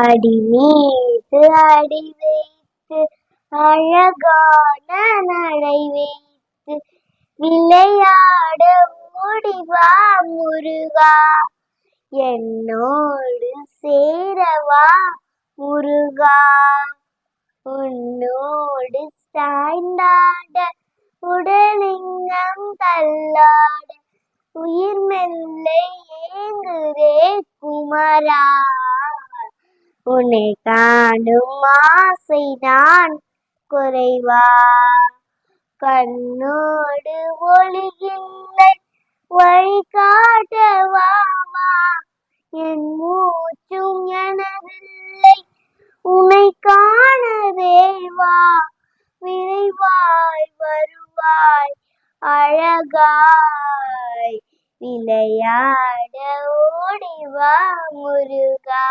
அடி மீது அடி வைத்து அழகான நடை வைத்து விளையாட ஓடிவா முருகா, என்னோடு சேரவா முருகா. உன்னோடு சாய்ந்தாட உடலிங்கம் தள்ளாட உயிர் மெல்ல ஏங்குதே குமரா. உன்னை காணும் ஆசைதான் குறைவா, கண்ணோடு ஒளி இல்லை வழிகாட்டவா. என் மூச்சும் எனதில்லை உன்னை காண தேவா, விரைவாய் வருவாய் அழகாய் விளையாட ஓடிவா முருகா.